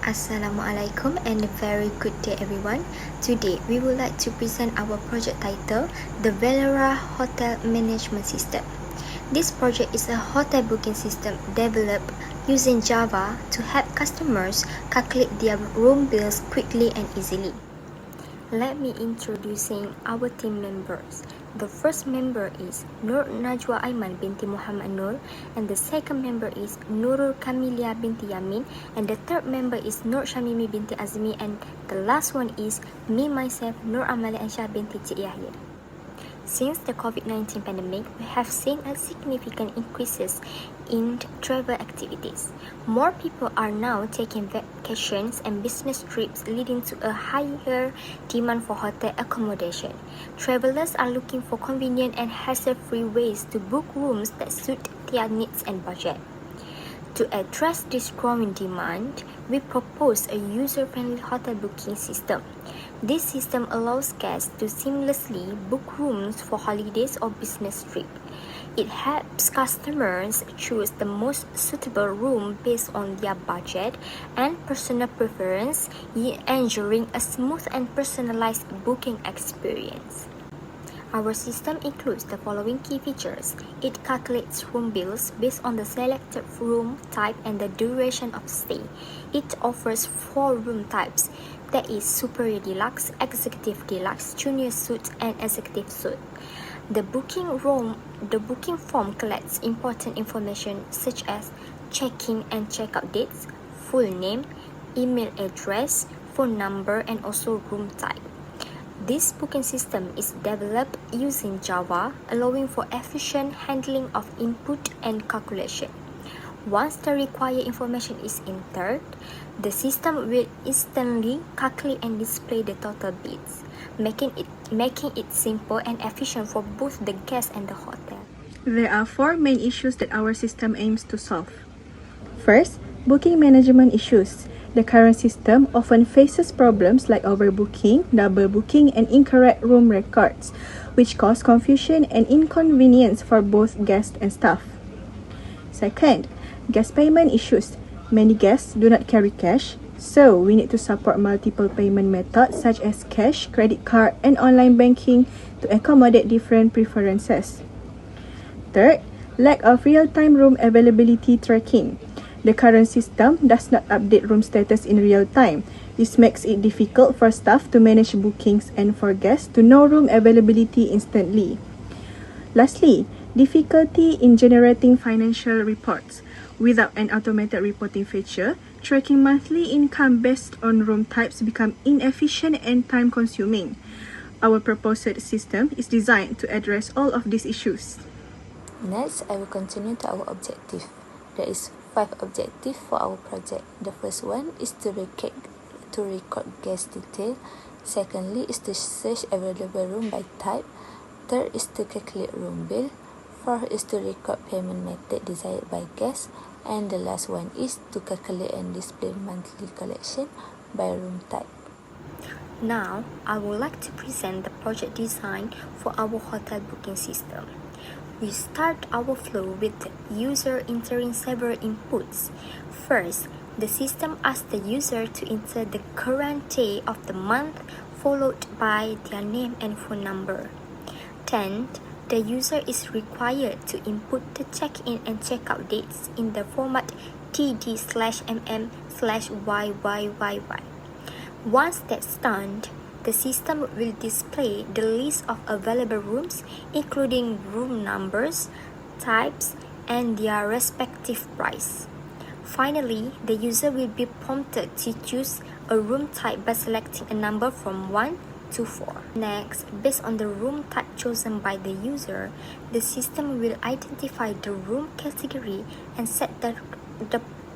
Assalamualaikum and a very good day everyone. Today we would like to present our project title, the Velorra Hotel Management System. This project is a hotel booking system developed using Java to help customers calculate their room bills quickly and easily. Let me introducing our team members. The first member is Nur Najwa Aiman binti Muhammad Nur, and the second member is Nurul Kamilia binti Yamin, and the third member is Nur Shamimi binti Azmi, and the last one is me myself, Nur Amalia Anshah binti Cik Yahya. Since the COVID-19 pandemic, we have seen a significant increases in travel activities. More people are now taking vacations and business trips, leading to a higher demand for hotel accommodation. Travelers are looking for convenient and hassle-free ways to book rooms that suit their needs and budget. To address this growing demand, we propose a user-friendly hotel booking system. This system allows guests to seamlessly book rooms for holidays or business trips. It helps customers choose the most suitable room based on their budget and personal preference, ensuring a smooth and personalized booking experience. Our system includes the following key features. It calculates room bills based on the selected room type and the duration of stay. It offers 4 room types, that is Superior Deluxe, Executive Deluxe, Junior Suite, and Executive Suite. The booking form collects important information such as check-in and check-out dates, full name, email address, phone number, and also room type. This booking system is developed using Java, allowing for efficient handling of input and calculation. Once the required information is entered, the system will instantly calculate and display the total bids, making it simple and efficient for both the guest and the hotel. There are 4 main issues that our system aims to solve. First, booking management issues. The current system often faces problems like overbooking, double booking, and incorrect room records, which cause confusion and inconvenience for both guests and staff. Second, guest payment issues. Many guests do not carry cash, so we need to support multiple payment methods such as cash, credit card, and online banking to accommodate different preferences. Third, lack of real-time room availability tracking. The current system does not update room status in real time. This makes it difficult for staff to manage bookings and for guests to know room availability instantly. Lastly, difficulty in generating financial reports. Without an automated reporting feature, tracking monthly income based on room types become inefficient and time-consuming. Our proposed system is designed to address all of these issues. Next, I will continue to our objective. There is 5 objectives for our project. The first one is to record guest detail. Secondly is to search available room by type. Third is to calculate room bill. Fourth is to record payment method desired by guests. And the last one is to calculate and display monthly collection by room type. Now, I would like to present the project design for our hotel booking system. We start our flow with the user entering several inputs. First, the system asks the user to enter the current day of the month, followed by their name and phone number. Then, the user is required to input the check-in and check-out dates in the format td/mm/yyyy. Once that's done, the system will display the list of available rooms, including room numbers, types, and their respective price. Finally, the user will be prompted to choose a room type by selecting a number from 1 to 4. Next, based on the room type chosen by the user, the system will identify the room category and set the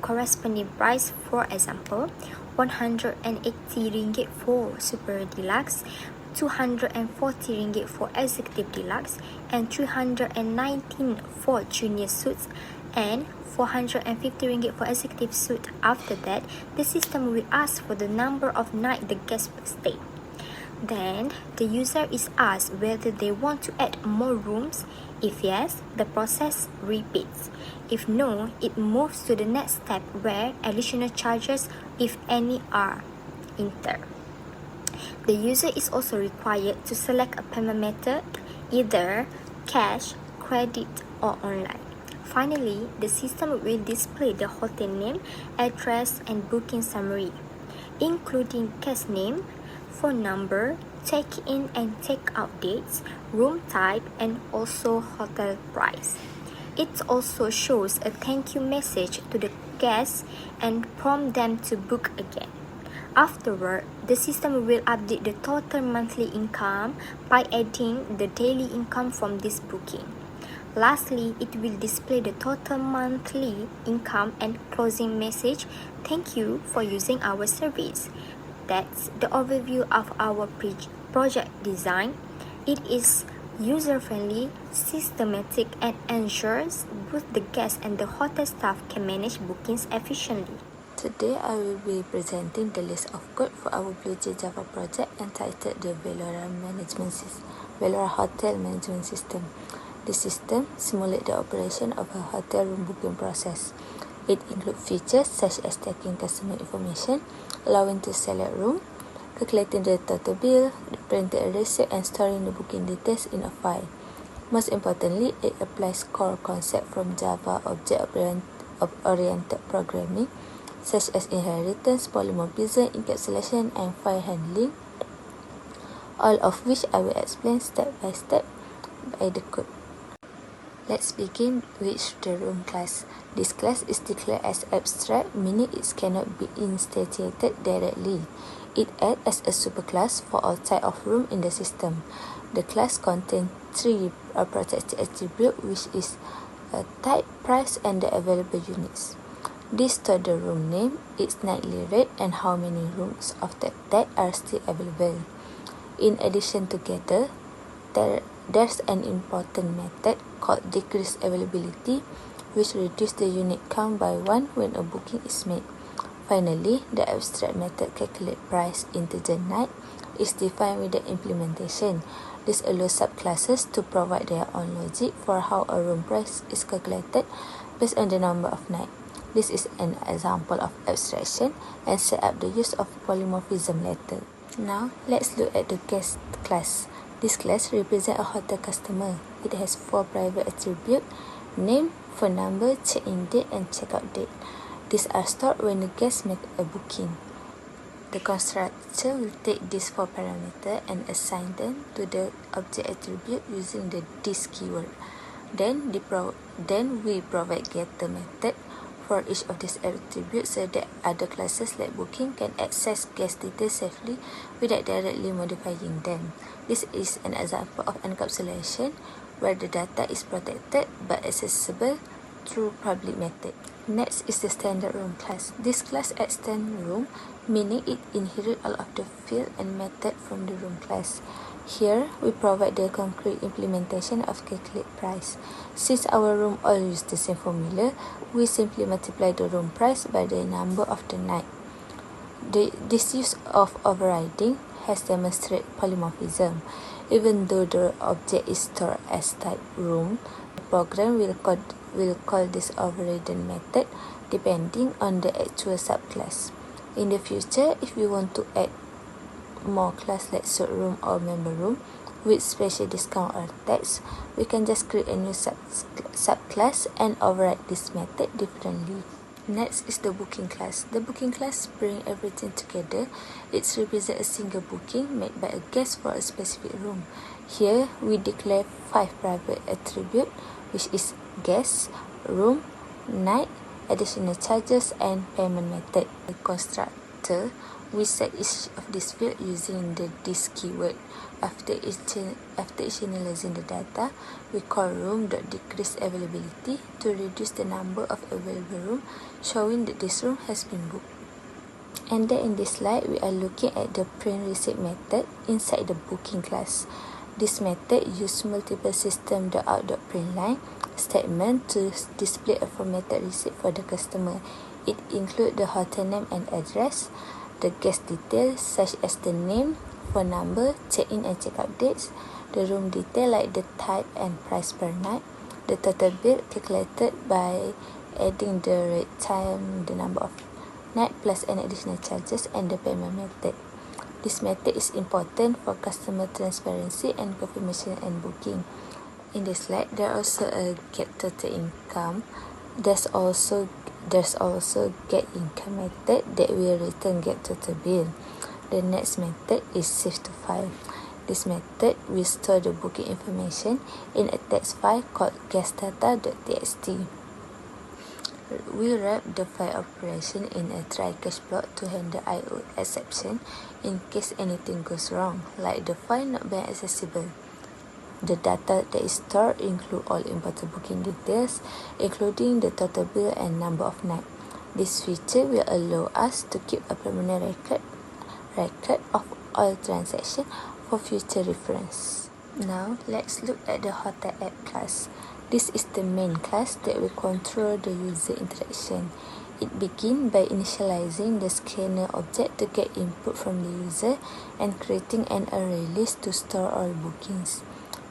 corresponding price. For example, RM180 for Super Deluxe, RM240 for Executive Deluxe, and RM319 for Junior Suites, and RM450 for Executive Suite. After that, the system will ask for the number of nights the guest will stay. Then, the user is asked whether they want to add more rooms. If yes, the process repeats. If no, it moves to the next step where additional charges, if any, are entered. The user is also required to select a payment method, either cash, credit, or online. Finally, the system will display the hotel name, address, and booking summary, including guest name, phone number, check-in and check-out dates, room type, and also hotel price. It also shows a thank you message to the guests and prompt them to book again. Afterward, the system will update the total monthly income by adding the daily income from this booking. Lastly, it will display the total monthly income and closing message, "Thank you for using our service." That's the overview of our project design. It is user-friendly, systematic, and ensures both the guests and the hotel staff can manage bookings efficiently. Today, I will be presenting the list of code for our BlueJ Java project entitled the Velorra Hotel Management System. The system simulates the operation of a hotel room booking process. It includes features such as taking customer information, allowing to select room, calculating the total bill, printing a receipt, and storing the booking details in a file. Most importantly, it applies core concepts from Java object-oriented programming, such as inheritance, polymorphism, encapsulation, and file handling, all of which I will explain step by step by the code. Let's begin with the room class. This class is declared as abstract, meaning it cannot be instantiated directly. It acts as a superclass for all types of room in the system. The class contains three protected attributes, which is a type, price, and the available units. This stores the room name, its nightly rate, and how many rooms of that type are still available. In addition together, there's an important method called decrease availability, which reduces the unit count by 1 when a booking is made. Finally, the abstract method calculate price integer night is defined with the implementation. This allows subclasses to provide their own logic for how a room price is calculated based on the number of nights. This is an example of abstraction and set up the use of polymorphism later. Now, let's look at the guest class. This class represents a hotel customer. It has 4 private attributes: name, phone number, check-in date, and check-out date. These are stored when the guest makes a booking. The constructor will take these 4 parameters and assign them to the object attribute using the this keyword. Then we provide getter method for each of these attributes so that other classes like booking can access guest details safely without directly modifying them. This is an example of encapsulation where the data is protected but accessible through public method. Next is the standard room class. This class extends room, meaning it inherits all of the field and method from the room class. Here, we provide the concrete implementation of calculate price. Since our room all use the same formula, we simply multiply the room price by the number of the night. This use of overriding has demonstrated polymorphism. Even though the object is stored as type room, the program will call this overridden method depending on the actual subclass. In the future, if we want to add more class like suite room or member room with special discount or tax, we can just create a new subclass and override this method differently. Next is the booking class. The booking class brings everything together. It represents a single booking made by a guest for a specific room. Here, we declare 5 private attributes, which is guest, room, night, additional charges, and payment method. The constructor we set each of these fields using the this keyword. After initializing the data, we call room.decrease availability to reduce the number of available rooms, showing that this room has been booked. And then in this slide, we are looking at the print receipt method inside the booking class. This method uses multiple system.out.println statement to display a formatted receipt for the customer. It includes the hotel name and address, the guest details such as the name, phone number, check-in and check-out dates, the room detail like the type and price per night, the total bill calculated by adding the rate time the number of night plus any additional charges, and the payment method. This method is important for customer transparency and confirmation and booking. In this slide, there also a get total income. There's also get income method that will return get total bill. The next method is save to file. This method will store the booking information in a text file called guestdata.txt. We wrap the file operation in a try catch block to handle I/O exception in case anything goes wrong, like the file not being accessible. The data that is stored include all important booking details, including the total bill and number of nights. This feature will allow us to keep a permanent record of all transactions for future reference. Now, let's look at the hotel app class. This is the main class that will control the user interaction. It begins by initializing the scanner object to get input from the user and creating an array list to store all bookings.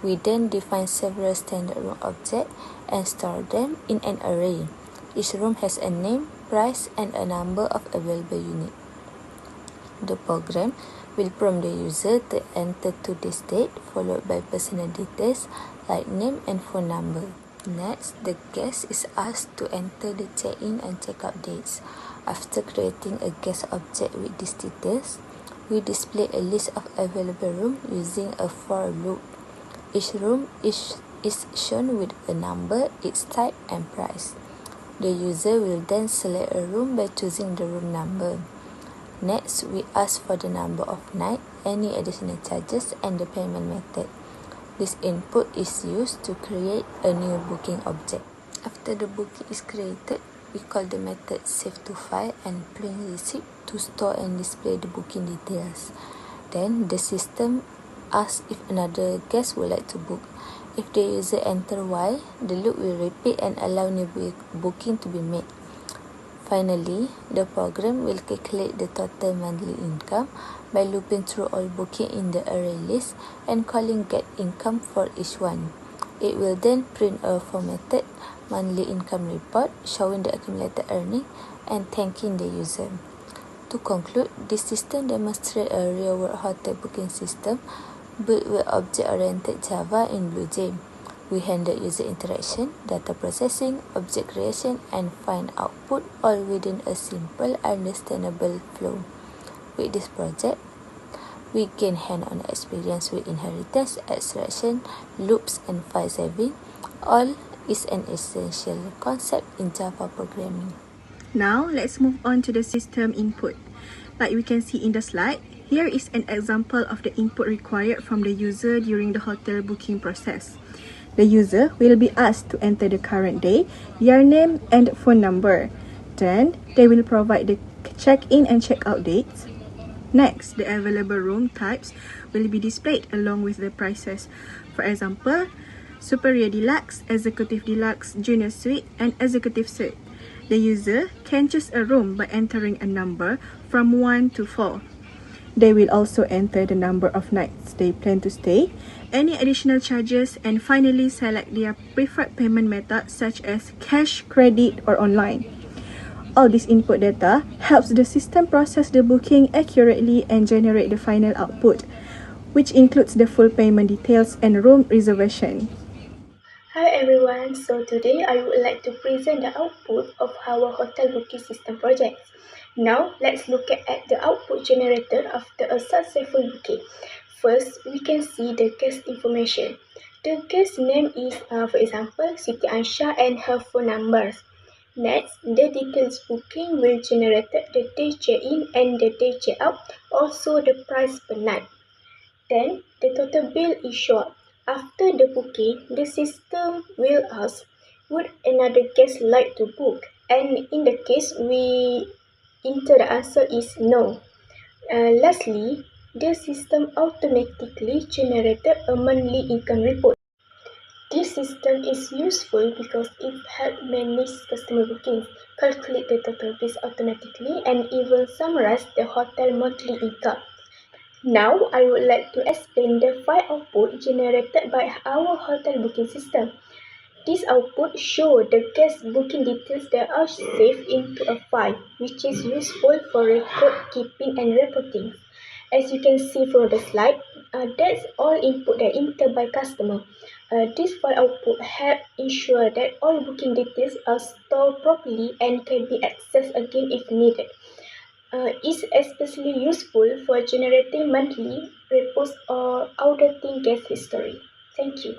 We then define several standard room objects and store them in an array. Each room has a name, price, and a number of available units. The program will prompt the user to enter today's date, followed by personal details like name and phone number. Next, the guest is asked to enter the check-in and check-out dates. After creating a guest object with these details, we display a list of available rooms using a for loop. Each room is shown with a number, its type, and price. The user will then select a room by choosing the room number. Next, we ask for the number of nights, any additional charges, and the payment method. This input is used to create a new booking object. After the booking is created, we call the method save to file and print receipt to store and display the booking details. Then the system asks if another guest would like to book. If the user enter Y, the loop will repeat and allow new booking to be made. Finally, the program will calculate the total monthly income by looping through all booking in the array list and calling get income for each one. It will then print a formatted monthly income report showing the accumulated earning and thanking the user. To conclude, this system demonstrates a real-world hotel booking system built with object-oriented Java in BlueJay. We handle user interaction, data processing, object creation, and file output all within a simple, understandable flow. With this project, we gain hand-on experience with inheritance, extraction, loops, and file saving. All is an essential concept in Java programming. Now, let's move on to the system input. Like we can see in the slide, here is an example of the input required from the user during the hotel booking process. The user will be asked to enter the current day, their name, and phone number. Then, they will provide the check-in and check-out dates. Next, the available room types will be displayed along with the prices. For example, Superior Deluxe, Executive Deluxe, Junior Suite, and Executive Suite. The user can choose a room by entering a number from 1 to 4. They will also enter the number of nights they plan to stay, any additional charges, and finally select their preferred payment method such as cash, credit, or online. All this input data helps the system process the booking accurately and generate the final output, which includes the full payment details and room reservation. Hi everyone, so today I would like to present the output of our hotel booking system project. Now let's look at the output generated after a successful booking. First, we can see the guest information. The guest name is, for example, Siti Ansha and her phone numbers. Next, the details booking will generate the day check-in and the day check-out, also the price per night. Then, the total bill is shown. After the booking, the system will ask, would another guest like to book? And in the case we enter the answer is no. Lastly, the system automatically generated a monthly income report. This system is useful because it helps manage customer bookings, calculate the total bills automatically, and even summarize the hotel monthly income. Now, I would like to explain the file output generated by our hotel booking system. This output shows the guest booking details that are saved into a file, which is useful for record keeping and reporting. As you can see from the slide, that's all input that entered by customer. This file output helps ensure that all booking details are stored properly and can be accessed again if needed. Is especially useful for generating monthly reports or auditing guest history. Thank you.